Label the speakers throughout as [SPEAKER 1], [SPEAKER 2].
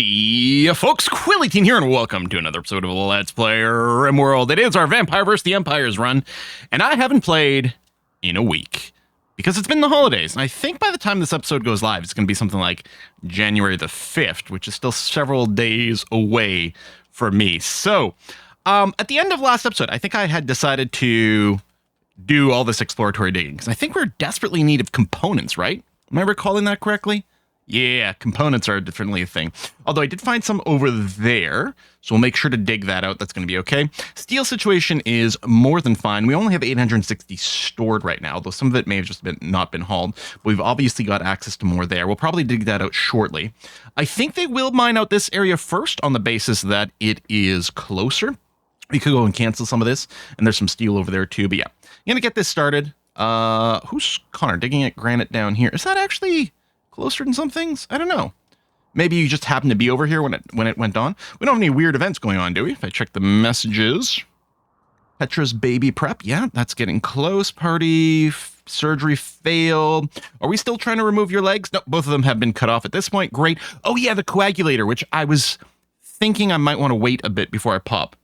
[SPEAKER 1] Hey folks, Quilly18 here, and welcome to another episode of Let's Play RIMWORLD. It is our Vampire vs. the Empires run, and I haven't played in a week because it's been the holidays. And I think by the time this episode goes live, it's going to be something like January the 5th, which is still several days away for me. So, at the end of last episode, I think I had decided to do all this exploratory digging because I think we're desperately in need of components, right? Am I recalling that correctly? Yeah, components are definitely a thing. Although I did find some over there, so we'll make sure to dig that out. That's going to be okay. Steel situation is more than fine. We only have 860 stored right now, although some of it may have just not been hauled. But we've obviously got access to more there. We'll probably dig that out shortly. I think they will mine out this area first on the basis that it is closer. We could go and cancel some of this, and there's some steel over there too. But yeah, I'm going to get this started. Who's Connor digging at granite down here? Is that actually closer than some things? I don't know. Maybe you just happened to be over here when it went on. We don't have any weird events going on, do we? If I check the messages. Petra's baby prep. Yeah, that's getting close. Party surgery failed. Are we still trying to remove your legs? No, both of them have been cut off at this point. Great. Oh yeah, the coagulator, which I was thinking I might want to wait a bit before I pop.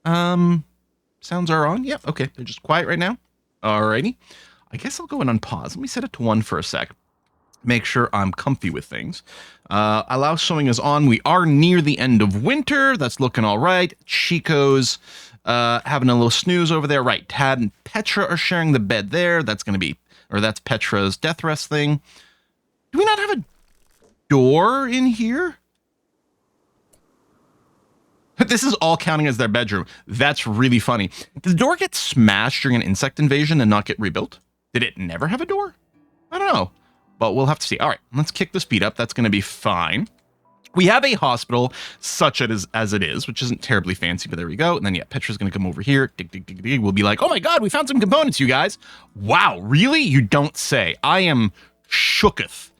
[SPEAKER 1] Sounds are on. Yeah, okay. They're just quiet right now. Alrighty. I guess I'll go and unpause. Let me set it to 1 for a sec. Make sure I'm comfy with things. Allow sewing is on. We are near the end of winter. That's looking all right. Chico's having a little snooze over there. Right. Tad and Petra are sharing the bed there. That's going to be, or that's Petra's death rest thing. Do we not have a door in here? This is all counting as their bedroom. That's really funny. Did the door get smashed during an insect invasion and not get rebuilt? Did it never have a door? I don't know. But we'll have to see. All right, let's kick the speed up. That's going to be fine. We have a hospital, such as it is, which isn't terribly fancy, but there we go. And then, yeah, Petra's going to come over here. Dig, dig, dig, dig. We'll be like, oh my God, we found some components, you guys. Wow, really? You don't say. I am shooketh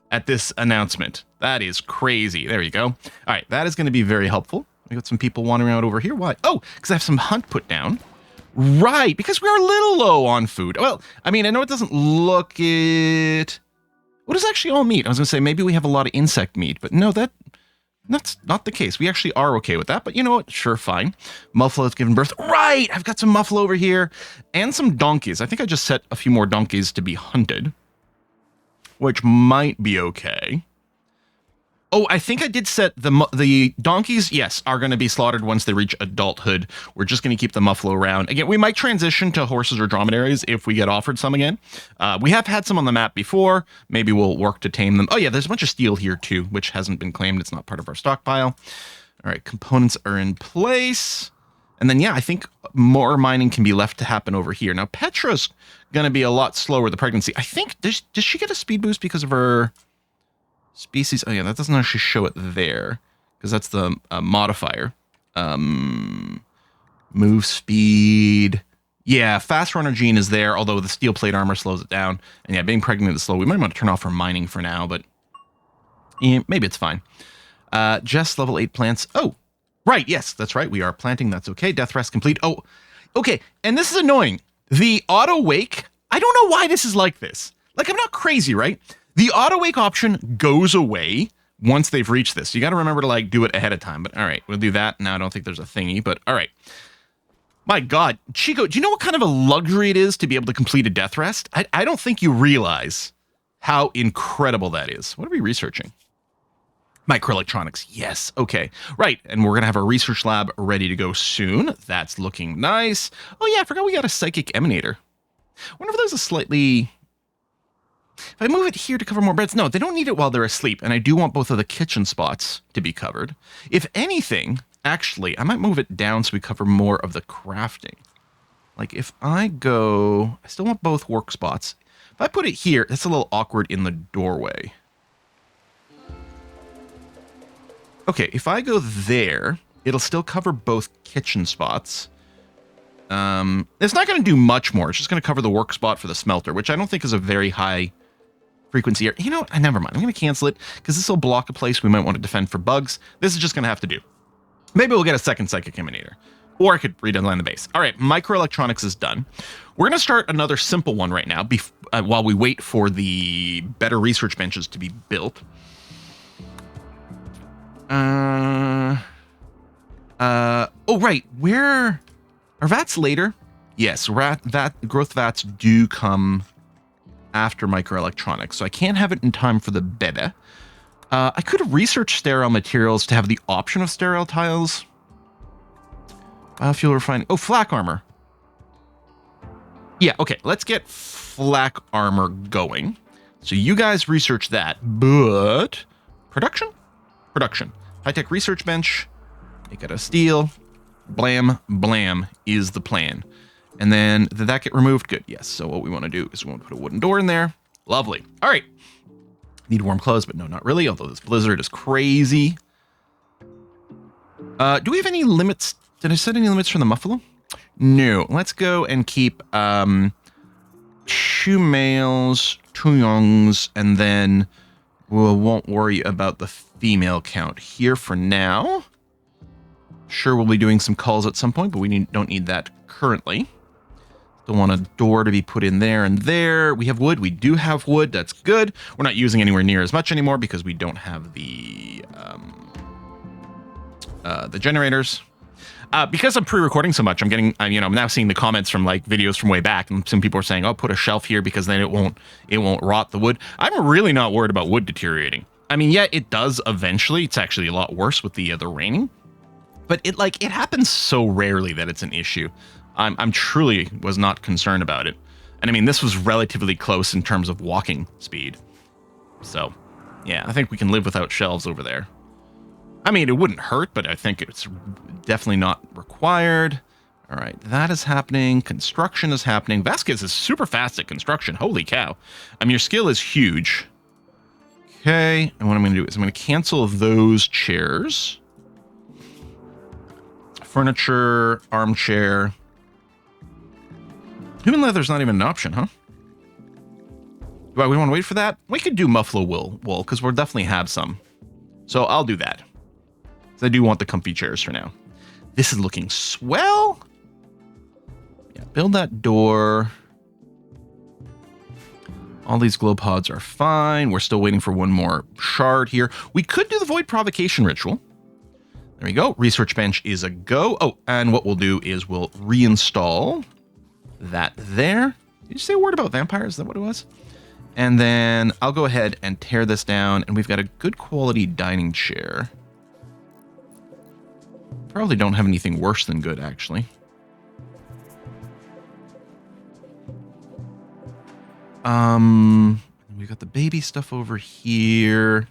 [SPEAKER 1] at this announcement. That is crazy. There you go. All right, that is going to be very helpful. We got some people wandering out over here. Why? Oh, because I have some hunt put down. Right, because we're a little low on food. Well, I mean, I know it doesn't look it. What is actually all meat? I was going to say maybe we have a lot of insect meat, but no, that's not the case. We actually are okay with that, but you know what? Sure, fine. Muffalo has given birth. Right! I've got some muffalo over here and some donkeys. I think I just set a few more donkeys to be hunted, which might be okay. Oh, I think I did set the donkeys, yes, are going to be slaughtered once they reach adulthood. We're just going to keep the muffalo around. Again, we might transition to horses or dromedaries if we get offered some again. We have had some on the map before. Maybe we'll work to tame them. Oh yeah, there's a bunch of steel here too, which hasn't been claimed. It's not part of our stockpile. All right, components are in place. And then, yeah, I think more mining can be left to happen over here. Now, Petra's going to be a lot slower with the pregnancy. I think, does she get a speed boost because of her species? Oh yeah, that doesn't actually show it there because that's the modifier. Move speed. Yeah, fast runner gene is there, although the steel plate armor slows it down. And yeah, being pregnant is slow. We might want to turn off her mining for now, but yeah, maybe it's fine. Just level 8 plants. Oh, right. Yes, that's right. We are planting. That's okay. Death rest complete. Oh, okay. And this is annoying. The auto wake. I don't know why this is like this. Like, I'm not crazy, right? The auto wake option goes away once they've reached this. You got to remember to like do it ahead of time. But all right, we'll do that. Now I don't think there's a thingy, but all right. My God, Chico, do you know what kind of a luxury it is to be able to complete a death rest? I don't think you realize how incredible that is. What are we researching? Microelectronics. Yes. Okay. Right. And we're going to have our research lab ready to go soon. That's looking nice. Oh yeah, I forgot we got a psychic emanator. I wonder if there's a slightly... If I move it here to cover more beds, no, they don't need it while they're asleep, and I do want both of the kitchen spots to be covered. If anything, actually, I might move it down so we cover more of the crafting. Like, if I go... I still want both work spots. If I put it here, that's a little awkward in the doorway. Okay, if I go there, it'll still cover both kitchen spots. It's not going to do much more. It's just going to cover the work spot for the smelter, which I don't think is a very high frequency here. You know what? Never mind. I'm going to cancel it because this will block a place we might want to defend for bugs. This is just going to have to do. Maybe we'll get a second psychic emanator, or I could redesign the base. All right, microelectronics is done. We're going to start another simple one right now while we wait for the better research benches to be built. Oh, right. Where are vats later? Yes, growth vats do come after microelectronics, so I can't have it in time for the beta. I could research sterile materials to have the option of sterile tiles. Biofuel refining. Oh, flak armor. Yeah, okay. Let's get flak armor going. So you guys research that, but production? Production. High-tech research bench. Make it a steel. Blam, blam is the plan. And then, did that get removed? Good, yes. So what we want to do is we want to put a wooden door in there. Lovely. All right. Need warm clothes, but no, not really, although this blizzard is crazy. Do we have any limits? Did I set any limits for the muffalo? No. Let's go and keep 2 males, 2 youngs, and then we won't worry about the female count here for now. Sure, we'll be doing some calls at some point, but we don't need that currently. Don't want a door to be put in there and there. We have wood. We do have wood. That's good. We're not using anywhere near as much anymore because we don't have the generators. Because I'm pre-recording so much, I'm now seeing the comments from like videos from way back, and some people are saying, "Oh, put a shelf here because then it won't rot the wood." I'm really not worried about wood deteriorating. I mean, yeah, it does eventually. It's actually a lot worse with the raining, but it happens so rarely that it's an issue. I'm truly was not concerned about it. And I mean, this was relatively close in terms of walking speed. So, yeah, I think we can live without shelves over there. I mean, it wouldn't hurt, but I think it's definitely not required. All right, that is happening. Construction is happening. Vasquez is super fast at construction. Holy cow. I mean, your skill is huge. Okay, and what I'm going to do is I'm going to cancel those chairs. Furniture, armchair. Human leather's not even an option, huh? Do we want to wait for that? We could do muffalo wool, because we'll definitely have some. So I'll do that. I do want the comfy chairs for now. This is looking swell. Yeah, build that door. All these glow pods are fine. We're still waiting for one more shard here. We could do the void provocation ritual. There we go. Research bench is a go. Oh, and what we'll do is we'll reinstall that there. Did you say a word about vampires? Is that what it was? And then I'll go ahead and tear this down, and we've got a good quality dining chair. Probably don't have anything worse than good, actually. We've got the baby stuff over here.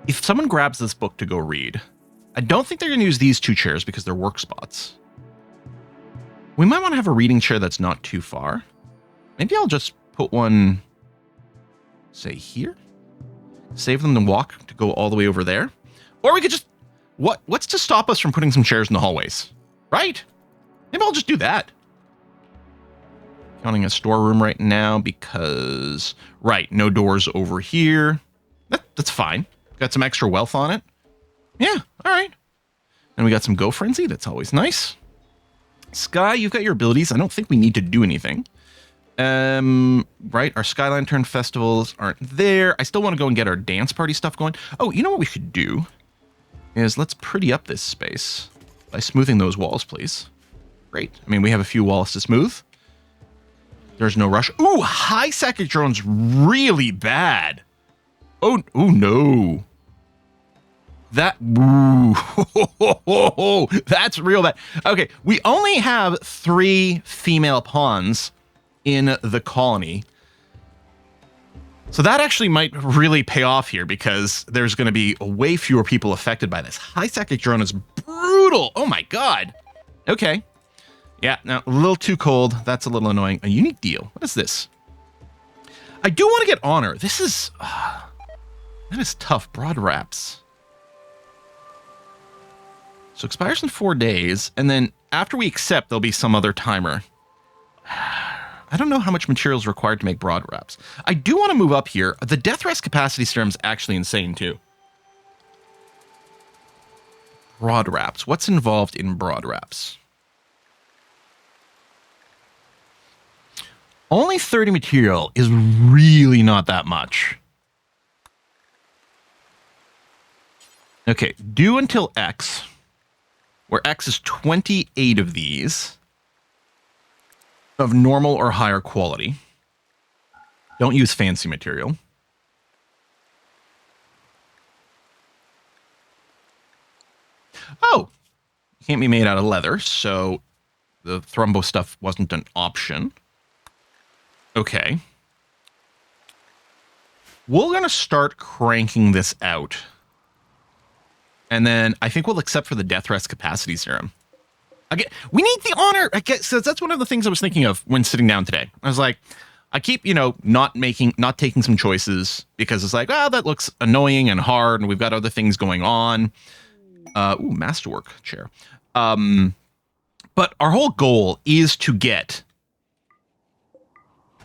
[SPEAKER 1] If someone grabs this book to go read, I don't think they're going to use these 2 chairs because they're work spots. We might want to have a reading chair that's not too far. Maybe I'll just put one, say, here. Save them to walk to go all the way over there. Or we could just... What's to stop us from putting some chairs in the hallways? Right? Maybe I'll just do that. Counting a storeroom right now because... Right, no doors over here. That's fine. Got some extra wealth on it. Yeah, all right. And we got some Go Frenzy. That's always nice. Sky, you've got your abilities. I don't think we need to do anything. Right, our Sky Lantern festivals aren't there. I still want to go and get our dance party stuff going. Oh, you know what we should do? Is let's pretty up this space by smoothing those walls, please. Great. I mean, we have a few walls to smooth. There's no rush. Ooh, high second drone's really bad. Oh no. That, ooh, that's real bad. Okay, we only have 3 female pawns in the colony. So that actually might really pay off here because there's going to be way fewer people affected by this. High psychic drone is brutal. Oh my God. Okay. Yeah, now a little too cold. That's a little annoying. A unique deal. What is this? I do want to get honor. This is, that is tough. Broad wraps. So expires in 4 days. And then after we accept, there'll be some other timer. I don't know how much material is required to make broad wraps. I do want to move up here. The death rest capacity serum is actually insane too. Broad wraps. What's involved in broad wraps? Only 30 material is really not that much. Okay, do until X, where X is 28 of these of normal or higher quality. Don't use fancy material. Oh, can't be made out of leather, so the thrumbo stuff wasn't an option. Okay. We're going to start cranking this out. And then I think we'll accept for the death rest capacity serum. Again, we need the honor. I guess so that's one of the things I was thinking of when sitting down today. I was like, I keep, not taking some choices because it's like, that looks annoying and hard, and we've got other things going on. Masterwork chair. But our whole goal is to get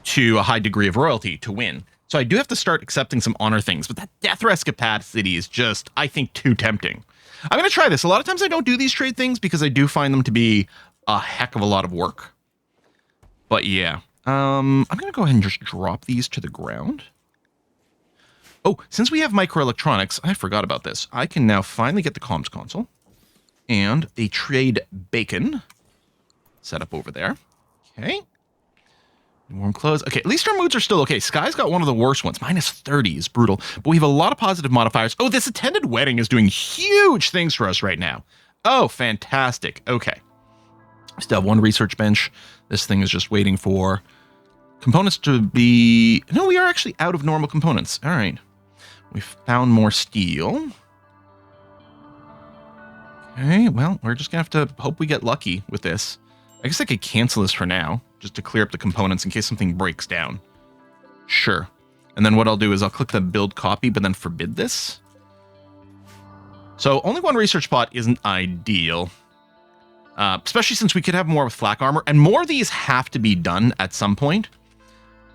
[SPEAKER 1] to a high degree of royalty to win. So I do have to start accepting some honor things, but that death rest capacity is just, I think, too tempting. I'm going to try this. A lot of times I don't do these trade things because I do find them to be a heck of a lot of work. But yeah, I'm going to go ahead and just drop these to the ground. Oh, since we have microelectronics, I forgot about this. I can now finally get the comms console and a trade bacon set up over there. Okay. Warm clothes. Okay, at least our moods are still okay. Sky's got one of the worst ones. -30 is brutal. But we have a lot of positive modifiers. Oh, this attended wedding is doing huge things for us right now. Oh, fantastic. Okay. We still have one research bench. This thing is just waiting for components to be... No, we are actually out of normal components. All right. We've found more steel. Okay, well, we're just going to have to hope we get lucky with this. I guess I could cancel this for now, just to clear up the components in case something breaks down. Sure. And then what I'll do is I'll click the build copy, but then forbid this. So only one research pot isn't ideal. Especially since we could have more with flak armor, and more of these have to be done at some point.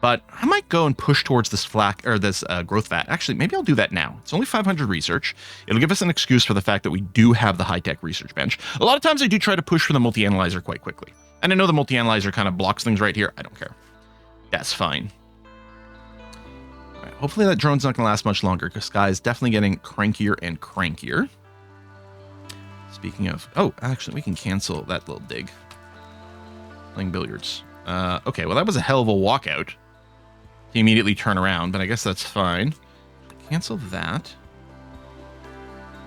[SPEAKER 1] But I might go and push towards this flak, or this growth vat. Actually, maybe I'll do that now. It's only 500 research. It'll give us an excuse for the fact that we do have the high-tech research bench. A lot of times I do try to push for the multi-analyzer quite quickly. And I know the multi-analyzer kind of blocks things right here. I don't care. That's fine. All right, hopefully that drone's not going to last much longer, because Sky is definitely getting crankier and crankier. Speaking of... Oh, actually, we can cancel that little dig. Playing billiards. Okay, well, that was a hell of a walkout. To immediately turn around, but I guess that's fine. Cancel that.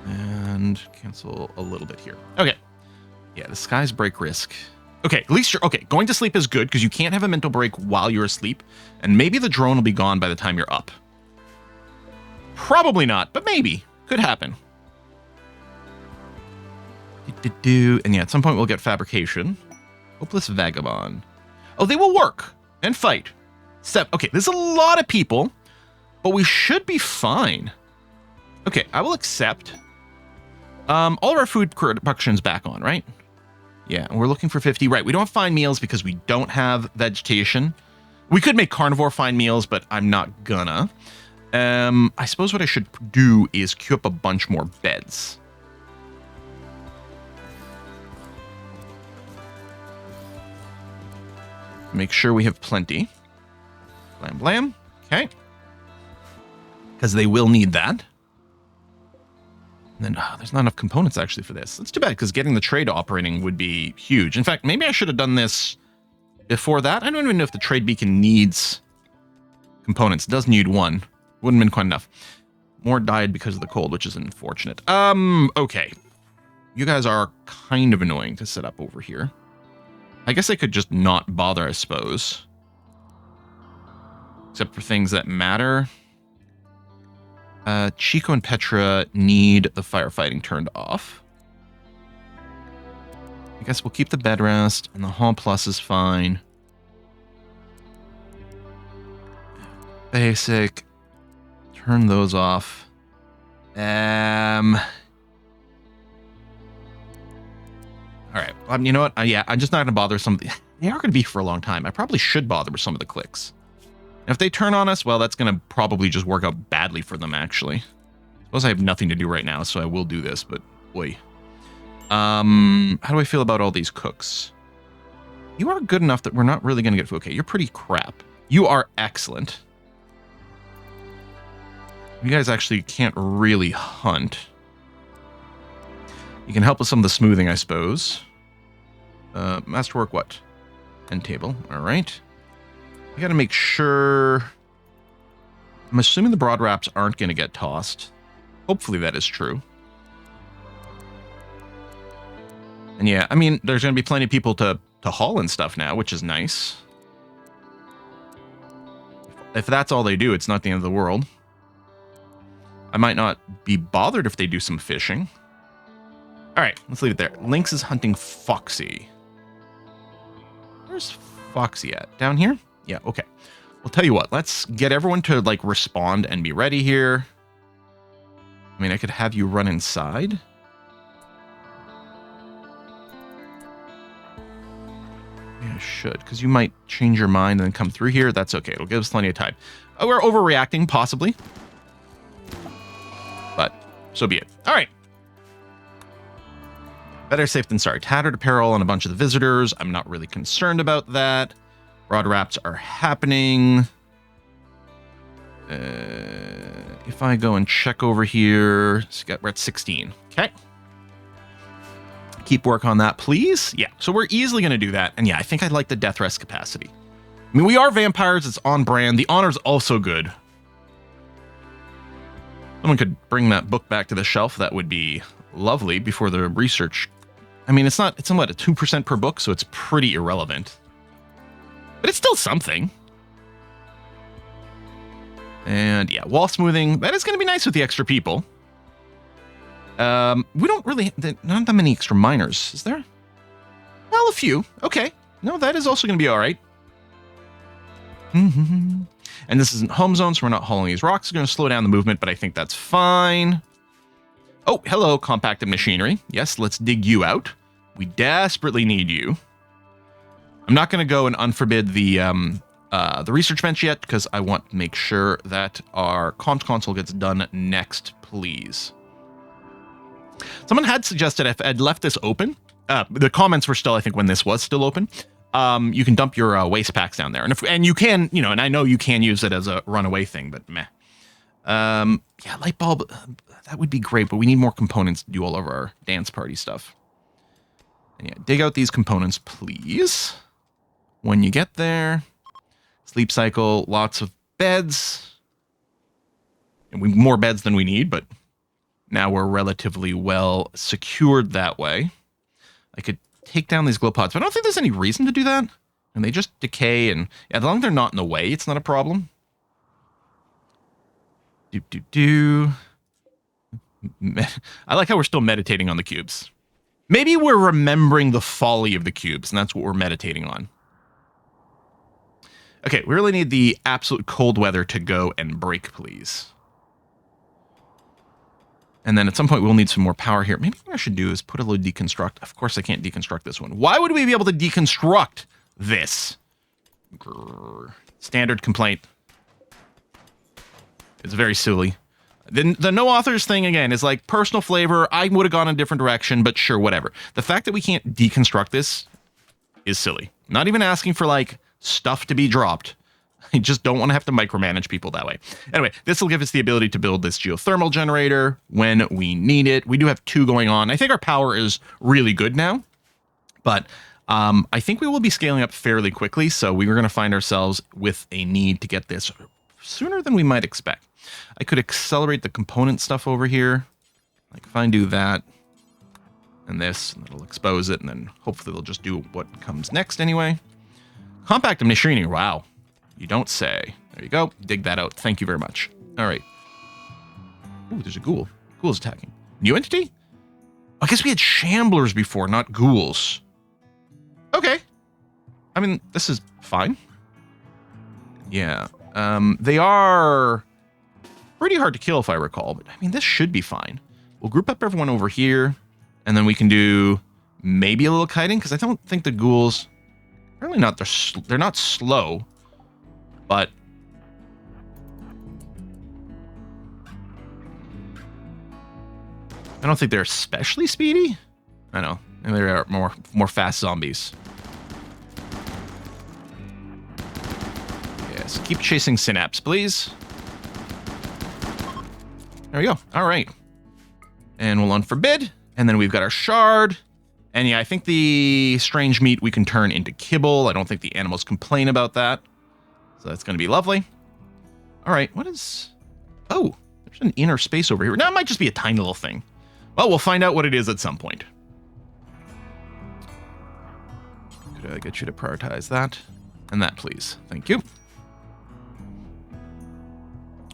[SPEAKER 1] And cancel a little bit here. Okay. Yeah, the Sky's break risk. Okay, at least you're... Okay, going to sleep is good, because you can't have a mental break while you're asleep. And maybe the drone will be gone by the time you're up. Probably not, but maybe. Could happen. And yeah, at some point we'll get fabrication. Hopeless Vagabond. Oh, they will work and fight. Okay, there's a lot of people, but we should be fine. Okay, I will accept. All of our food production's back on, right? Yeah, and we're looking for 50. Right, we don't have fine meals because we don't have vegetation. We could make carnivore fine meals, but I'm not gonna. I suppose what I should do is queue up a bunch more beds. Make sure we have plenty. Blam, blam. Okay. Because they will need that. And then, there's not enough components actually for this. That's too bad, because getting the trade operating would be huge. In fact, maybe I should have done this before that. I don't even know if the trade beacon needs components. It does need one. Wouldn't have been quite enough. More died because of the cold, which is unfortunate. Okay. You guys are kind of annoying to set up over here. I guess I could just not bother, I suppose. Except for things that matter. Chico and Petra need the firefighting turned off. I guess we'll keep the bed rest, and the Hall Plus is fine. Basic. Turn those off. All right. You know what? Yeah, I'm just not going to bother some of the... They are going to be for a long time. I probably should bother with some of the clicks. If they turn on us, well, that's going to probably just work out badly for them, actually. I suppose I have nothing to do right now, so I will do this, but boy. How do I feel about all these cooks? You are good enough that we're not really going to get food. Okay, you're pretty crap. You are excellent. You guys actually can't really hunt. You can help with some of the smoothing, I suppose. Masterwork what? End table. All right. We got to make sure... I'm assuming the broad wraps aren't going to get tossed. Hopefully that is true. And yeah, I mean, there's going to be plenty of people to haul and stuff now, which is nice. If that's all they do, it's not the end of the world. I might not be bothered if they do some fishing. All right, let's leave it there. Lynx is hunting Foxy. Where's Foxy at? Down here? Yeah, okay. I'll tell you what, let's get everyone to like respond and be ready here. I mean, I could have you run inside. Yeah, I should, because you might change your mind and then come through here. That's okay. It'll give us plenty of time. We're overreacting, possibly. But so be it. All right. Better safe than sorry. Tattered apparel on a bunch of the visitors. I'm not really concerned about that. Broad wraps are happening. If I go and check over here, we're at 16. Okay. Keep work on that, please. Yeah, so we're easily going to do that. And yeah, I think I like the death rest capacity. I mean, we are vampires. It's on brand. The honor's also good. Someone could bring that book back to the shelf. That would be lovely before the research. I mean, it's somewhat a 2% per book, so it's pretty irrelevant. But it's still something. And yeah, wall smoothing. That is going to be nice with the extra people. We don't really, not that many extra miners, is there? Well, a few. Okay. No, that is also going to be all right. And this isn't home zone, so we're not hauling these rocks. It's going to slow down the movement, but I think that's fine. Oh, hello, compacted machinery. Yes, let's dig you out. We desperately need you. I'm not going to go and unforbid the research bench yet, because I want to make sure that our comms console gets done next, please. Someone had suggested if I'd left this open, the comments were still, I think, when this was still open, you can dump your waste packs down there. And you can, you know, and I know you can use it as a runaway thing, but meh. Yeah, light bulb, that would be great, but we need more components to do all of our dance party stuff. And yeah, dig out these components, please. When you get there, sleep cycle, lots of beds. And more beds than we need, but now we're relatively well secured that way. I could take down these glow pods, but I don't think there's any reason to do that. And they just decay, and yeah, as long as they're not in the way, it's not a problem. I like how we're still meditating on the cubes. Maybe we're remembering the folly of the cubes, and that's what we're meditating on. Okay, we really need the absolute cold weather to go and break, please. And then at some point we'll need some more power here. Maybe what I should do is put a little deconstruct. Of course I can't deconstruct this one. Why would we be able to deconstruct this? Grrr. Standard complaint. It's very silly. The no authors thing, again, is like personal flavor. I would have gone in a different direction, but sure, whatever. The fact that we can't deconstruct this is silly. Not even asking for, like, stuff to be dropped. I just don't want to have to micromanage people that way. Anyway, this will give us the ability to build this geothermal generator when we need it. We do have 2 going on. I think our power is really good now, but I think we will be scaling up fairly quickly, so we were going to find ourselves with a need to get this sooner than we might expect. I could accelerate the component stuff over here. Like if I do that and this, and it'll expose it, and then hopefully they'll just do what comes next anyway. Compact machinery, wow. You don't say. There you go. Dig that out. Thank you very much. All right. Ooh, there's a ghoul. Ghoul's attacking. New entity? I guess we had shamblers before, not ghouls. Okay. I mean, this is fine. Yeah. They are pretty hard to kill if I recall, but I mean, this should be fine. We'll group up everyone over here, and then we can do maybe a little kiting, because I don't think the ghouls... Apparently not. They're not slow, but I don't think they're especially speedy. I know. And they are more fast zombies. Yes, keep chasing Synapse, please. There we go. All right. And we'll unforbid. And then we've got our shard. And yeah, I think the strange meat we can turn into kibble. I don't think the animals complain about that. So that's going to be lovely. All right, what is... Oh, there's an inner space over here. Now, it might just be a tiny little thing. Well, we'll find out what it is at some point. Could I get you to prioritize that? And that, please. Thank you.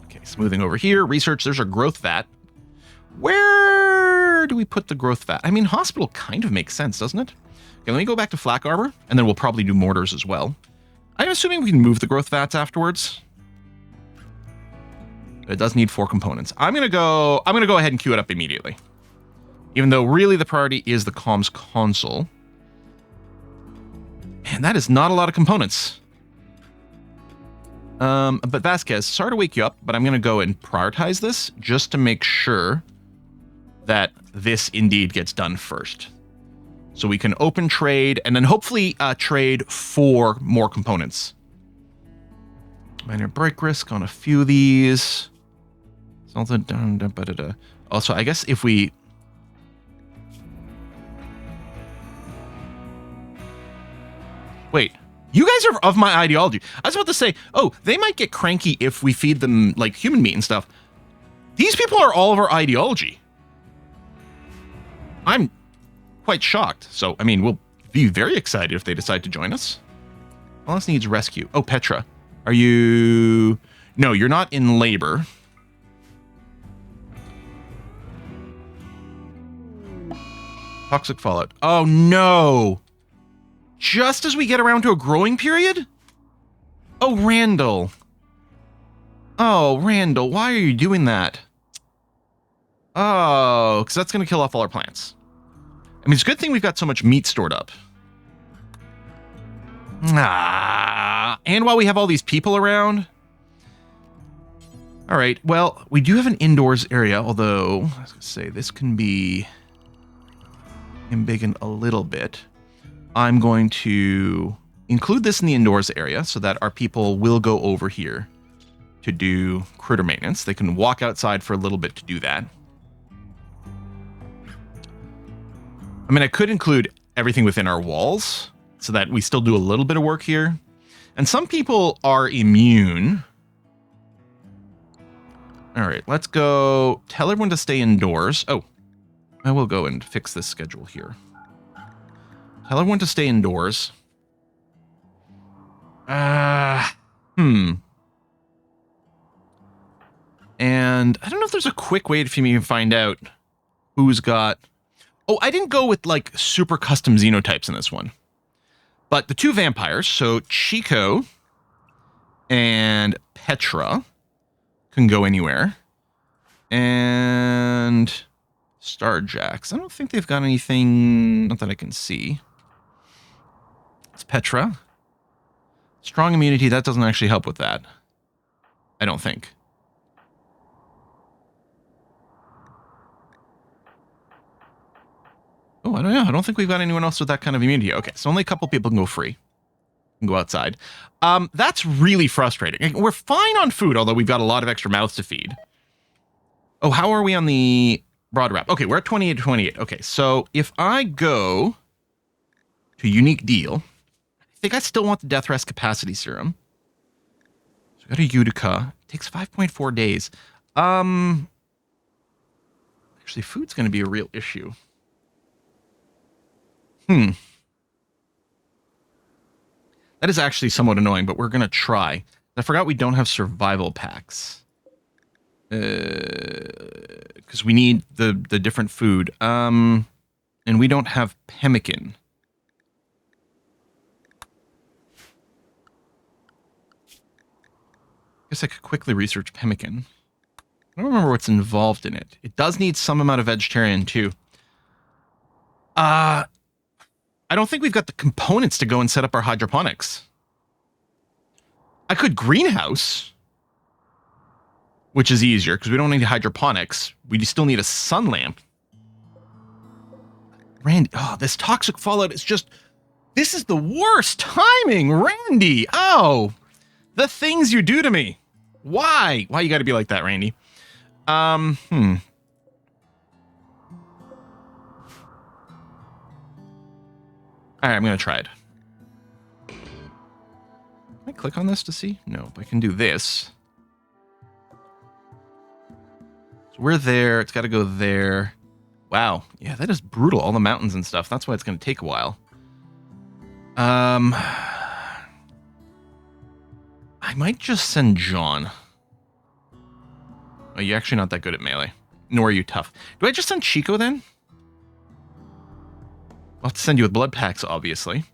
[SPEAKER 1] Okay, smoothing over here. Research, there's our growth vat. Where do we put the growth vat? I mean, hospital kind of makes sense, doesn't it? Okay, let me go back to flak armor, and then we'll probably do mortars as well. I'm assuming we can move the growth vats afterwards. It does need 4 components. I'm gonna go ahead and queue it up immediately. Even though really the priority is the comms console. Man, that is not a lot of components. But Vasquez, sorry to wake you up, but I'm gonna go and prioritize this just to make sure that this indeed gets done first. So we can open trade and then hopefully trade 4 more components. Minor break risk on a few of these. Also, I guess if we... Wait, you guys are of my ideology. I was about to say, oh, they might get cranky if we feed them like human meat and stuff. These people are all of our ideology. I'm quite shocked. So, I mean, we'll be very excited if they decide to join us. Wallace needs rescue. Oh, Petra. Are you... No, you're not in labor. Toxic fallout. Oh, no. Just as we get around to a growing period? Oh, Randall. Oh, Randall, why are you doing that? Oh, because that's going to kill off all our plants. I mean, it's a good thing we've got so much meat stored up. And while we have all these people around... All right, well, we do have an indoors area, although, I was going to say, this can be embiggened a little bit. I'm going to include this in the indoors area so that our people will go over here to do critter maintenance. They can walk outside for a little bit to do that. I mean, I could include everything within our walls so that we still do a little bit of work here. And some people are immune. All right, let's go tell everyone to stay indoors. Oh, I will go and fix this schedule here. Tell everyone to stay indoors. And I don't know if there's a quick way for me to find out who's got... Oh, I didn't go with like super custom xenotypes in this one. But the 2 vampires, so Chico and Petra, can go anywhere. And Starjacks. I don't think they've got anything, not that I can see. It's Petra. Strong immunity, that doesn't actually help with that. I don't think. Oh, I don't know. I don't think we've got anyone else with that kind of immunity. Okay, so only a couple people can go free. Can go outside. That's really frustrating. We're fine on food, although we've got a lot of extra mouths to feed. Oh, how are we on the broad wrap? Okay, we're at 28. Okay, so if I go to unique deal, I think I still want the death rest capacity serum. So I got a Utica. It takes 5.4 days. Actually, food's going to be a real issue. That is actually somewhat annoying, but we're going to try. I forgot we don't have survival packs. Because we need the different food. And we don't have pemmican. I guess I could quickly research pemmican. I don't remember what's involved in it. It does need some amount of vegetarian, too. I don't think we've got the components to go and set up our hydroponics. I could greenhouse, which is easier because we don't need hydroponics. We still need a sun lamp. Randy, oh, this toxic fallout is just... This is the worst timing, Randy. Oh, the things you do to me. Why? Why you got to be like that, Randy? All right, I'm going to try it. Can I click on this to see? No, but I can do this. So we're there. It's got to go there. Wow. Yeah, that is brutal. All the mountains and stuff. That's why it's going to take a while. I might just send John. Oh, you're actually not that good at melee. Nor are you tough. Do I just send Chico then? I'll have to send you with blood packs, obviously.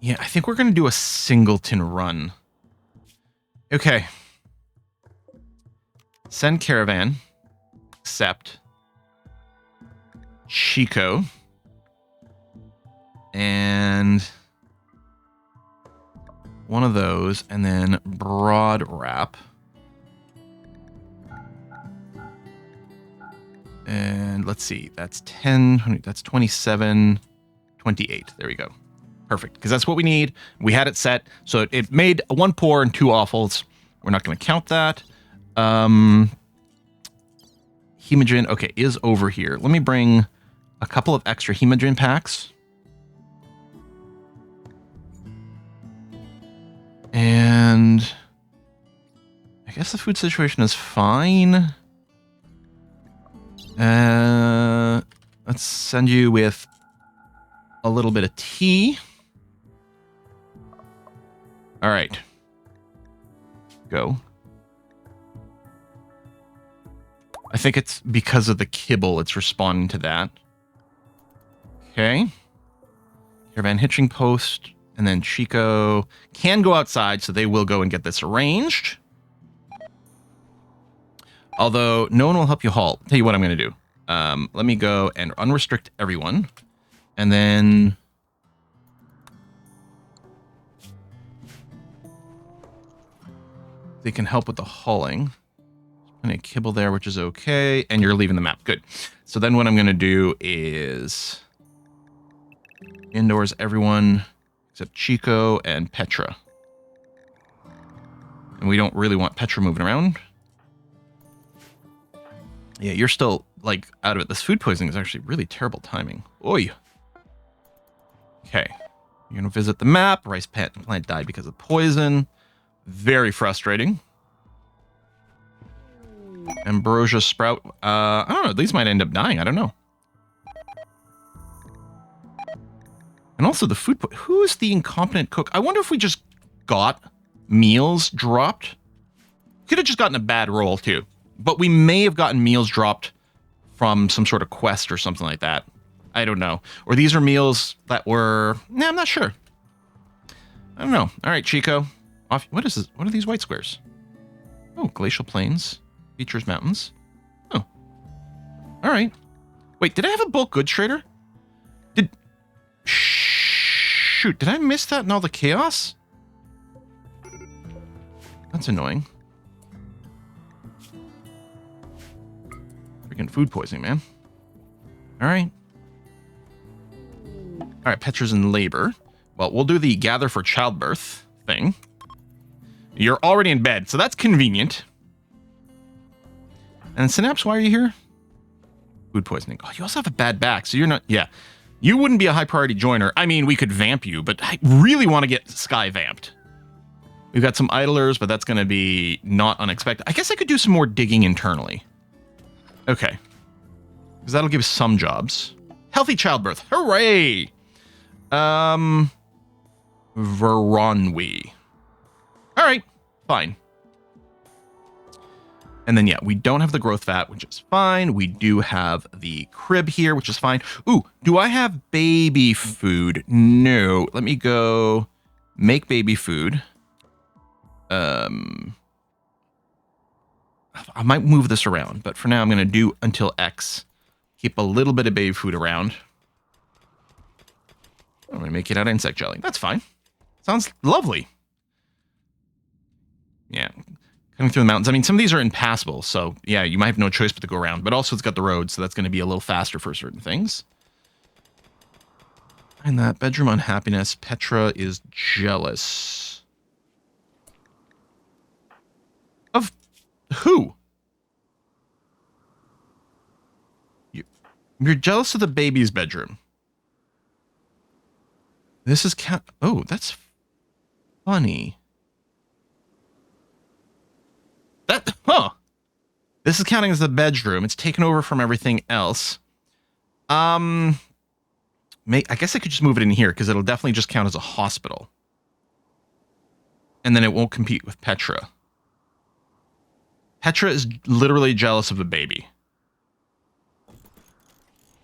[SPEAKER 1] Yeah, I think we're going to do a singleton run. Okay. Send Caravan. Accept. Chico. And one of those. And then broad wrap. And let's see. That's 10. That's 27. 28. There we go. Perfect, because that's what we need. We had it set, so it made 1 poor and 2 awfuls. We're not going to count that. Hemogen, okay, is over here. Let me bring a couple of extra Hemogen packs. And I guess the food situation is fine. Let's send you with a little bit of tea. All right. Go. I think it's because of the kibble it's responding to that. Okay. Caravan hitching post. And then Chico can go outside, so they will go and get this arranged. Although no one will help you haul. Tell you what I'm going to do. Let me go and unrestrict everyone. And then they can help with the hauling. Plenty of kibble there, which is okay. And you're leaving the map. Good. So then what I'm going to do is indoors everyone except Chico and Petra. And we don't really want Petra moving around. Yeah, you're still, like, out of it. This food poisoning is actually really terrible timing. Okay. You're going to visit the map. Rice plant died because of poison. Very frustrating. Ambrosia sprout. I don't know. These might end up dying. I don't know. And also the food. Who is the incompetent cook? I wonder if we just got meals dropped. Could have just gotten a bad roll too. But we may have gotten meals dropped from some sort of quest or something like that. I don't know. Or these are meals that were... Nah, I'm not sure. I don't know. All right, Chico. Off. What is this? What are these white squares? Oh, glacial plains. Features mountains. Oh. All right. Wait, did I have a bulk goods trader? Shoot, did I miss that in all the chaos? That's annoying. Freaking food poisoning, man. All right. All right, Petra's in labor. Well, we'll do the gather for childbirth thing. You're already in bed, so that's convenient. And Synapse, why are you here? Food poisoning. Oh, you also have a bad back, so you're not... Yeah. You wouldn't be a high priority joiner. I mean, we could vamp you, but I really want to get Sky vamped. We've got some idlers, but that's going to be not unexpected. I guess I could do some more digging internally. Okay. Because that'll give some jobs. Healthy childbirth. Hooray! Veronwi. All right. Fine. And then, yeah, we don't have the growth vat, which is fine. We do have the crib here, which is fine. Ooh, do I have baby food? No. Let me go make baby food. I might move this around, but for now I'm going to do until X. Keep a little bit of baby food around. I'm going to make it out of insect jelly. That's fine. Sounds lovely. Yeah. Coming through the mountains. I mean, some of these are impassable, so yeah, you might have no choice but to go around. But also it's got the road, so that's going to be a little faster for certain things. And that bedroom unhappiness. Petra is jealous. Of who? You're jealous of the baby's bedroom. This is oh, that's funny. This is counting as the bedroom. It's taken over from everything else. I guess I could just move it in here because it'll definitely just count as a hospital. And then it won't compete with Petra. Petra is literally jealous of a baby.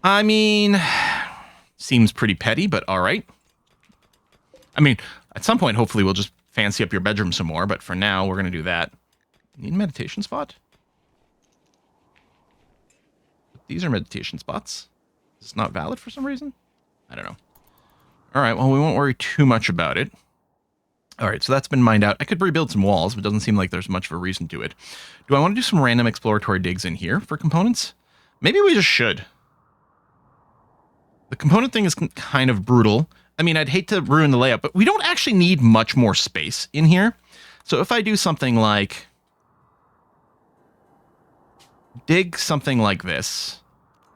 [SPEAKER 1] I mean, seems pretty petty, but all right. I mean, at some point, hopefully we'll just fancy up your bedroom some more, but for now, we're going to do that. Need a meditation spot? These are meditation spots. It's not valid for some reason? I don't know. All right, well, we won't worry too much about it. All right, so that's been mined out. I could rebuild some walls, but it doesn't seem like there's much of a reason to it. Do I want to do some random exploratory digs in here for components? Maybe we just should. The component thing is kind of brutal. I mean, I'd hate to ruin the layout, but we don't actually need much more space in here. So if I do something like dig something like this,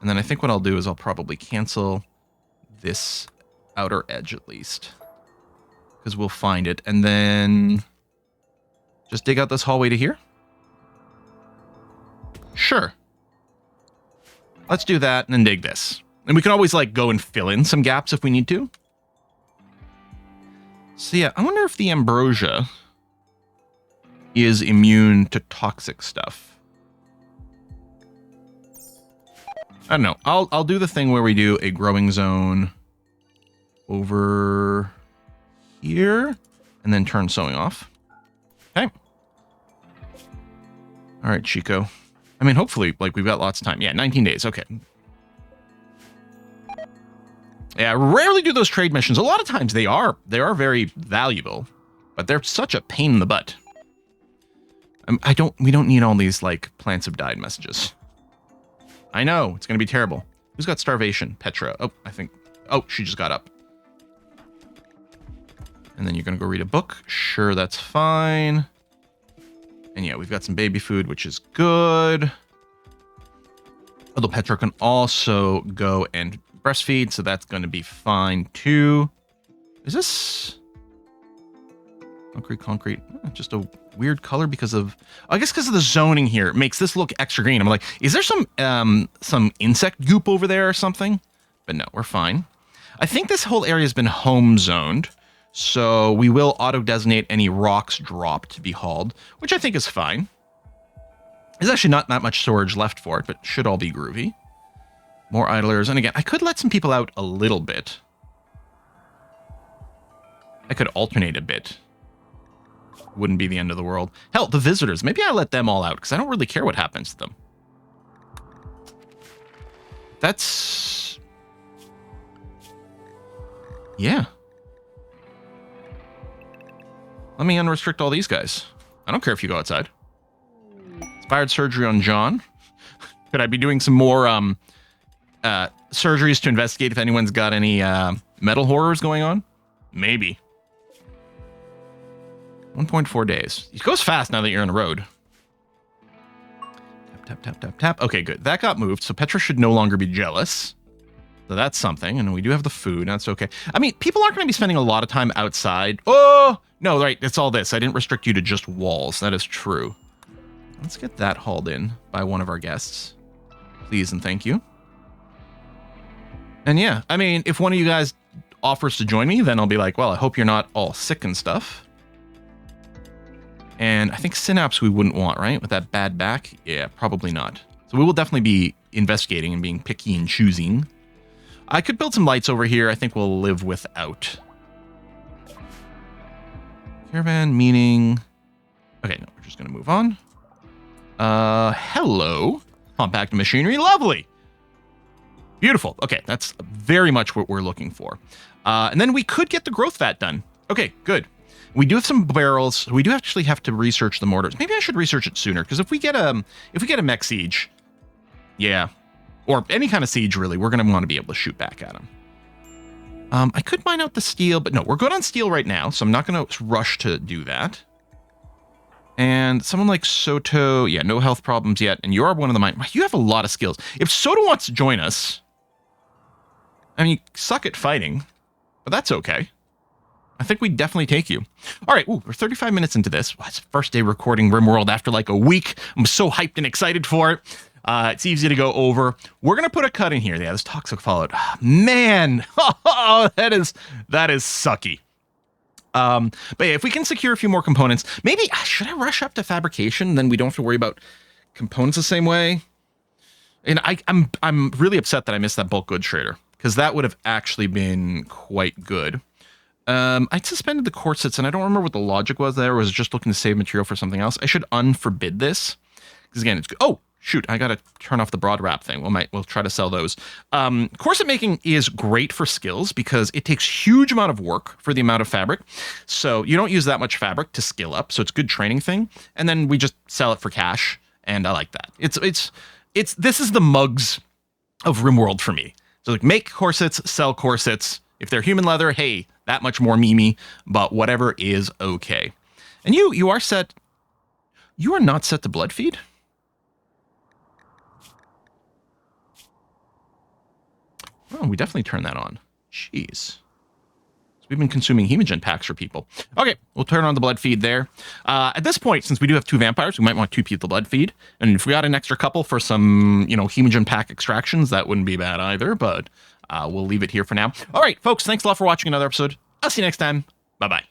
[SPEAKER 1] and then I think what I'll do is I'll probably cancel this outer edge at least, because we'll find it, and then just dig out this hallway to here. Sure. Let's do that and then dig this. And we can always like go and fill in some gaps if we need to. So yeah, I wonder if the ambrosia is immune to toxic stuff. I don't know. I'll do the thing where we do a growing zone over here and then turn sowing off. Okay. All right, Chico. I mean, hopefully, like, we've got lots of time. Yeah, 19 days. Okay. Yeah, I rarely do those trade missions. A lot of times they are very valuable, but they're such a pain in the butt. We don't need all these, like, plants have died messages. I know, it's going to be terrible. Who's got starvation? Petra. Oh, oh, she just got up. And then you're going to go read a book. Sure, that's fine. And yeah, we've got some baby food, which is good. Although Petra can also go and breastfeed, so that's going to be fine too. Is this concrete? Just a weird color because of, I guess because of the zoning here. It makes this look extra green. I'm like, is there some insect goop over there or something? But no, we're fine. I think this whole area has been home zoned, so we will auto-designate any rocks dropped to be hauled, which I think is fine. There's actually not that much storage left for it, but should all be groovy. More idlers. And again, I could let some people out a little bit. I could alternate a bit. Wouldn't be the end of the world. Hell, the visitors. Maybe I let them all out, because I don't really care what happens to them. That's... yeah. Let me unrestrict all these guys. I don't care if you go outside. Inspired surgery on John. Could I be doing some more surgeries to investigate if anyone's got any metal horrors going on? Maybe. 1.4 days. It goes fast now that you're on the road. Tap, tap, tap, tap, tap. Okay, good. That got moved, so Petra should no longer be jealous. So that's something, and we do have the food. That's okay. I mean, people aren't going to be spending a lot of time outside. Oh! No, right, it's all this. I didn't restrict you to just walls. That is true. Let's get that hauled in by one of our guests. Please and thank you. And yeah, I mean, if one of you guys offers to join me, then I'll be like, well, I hope you're not all sick and stuff. And I think Synapse we wouldn't want, right? With that bad back? Yeah, probably not. So we will definitely be investigating and being picky and choosing. I could build some lights over here. I think we'll live without. Caravan, meaning... okay, no, we're just going to move on. Hello. Compact machinery. Lovely. Beautiful. Okay, that's very much what we're looking for. And then we could get the growth vat done. Okay, good. We do have some barrels. We do actually have to research the mortars. Maybe I should research it sooner, because if we get a mech siege, yeah, or any kind of siege really, we're going to want to be able to shoot back at them. I could mine out the steel, but no, we're good on steel right now, so I'm not going to rush to do that. And someone like Soto, yeah, no health problems yet, and you're one of the mine. You have a lot of skills. If Soto wants to join us, I mean, you suck at fighting. but that's okay. I think we definitely take you. All right, ooh, we're 35 minutes into this. Well, it's the first day recording RimWorld after like a week. I'm so hyped and excited for it. It's easy to go over. We're gonna put a cut in here. Yeah, this toxic fallout. Man, oh, that is sucky. But yeah, if we can secure a few more components, maybe should I rush up to fabrication? Then we don't have to worry about components the same way. And I'm really upset that I missed that bulk goods trader, because that would have actually been quite good. I suspended the corsets, and I don't remember what the logic was there. Was just looking to save material for something else. I should unforbid this, because again, it's good. Oh shoot, I gotta turn off the broad wrap thing. We'll try to sell those. Corset making is great for skills because it takes huge amount of work for the amount of fabric. So you don't use that much fabric to skill up. So it's a good training thing. And then we just sell it for cash, and I like that. This is the mugs of RimWorld for me. So like, make corsets, sell corsets. If they're human leather, hey, that much more Mimi, but whatever is okay. And you are set. You are not set to blood feed. Oh, we definitely turned that on. Jeez. So we've been consuming hemogen packs for people. Okay, we'll turn on the blood feed there. At this point, since we do have 2 vampires, we might want 2 people blood feed. And if we got an extra couple for some, hemogen pack extractions, that wouldn't be bad either, but we'll leave it here for now. All right, folks, thanks a lot for watching another episode. I'll see you next time. Bye-bye.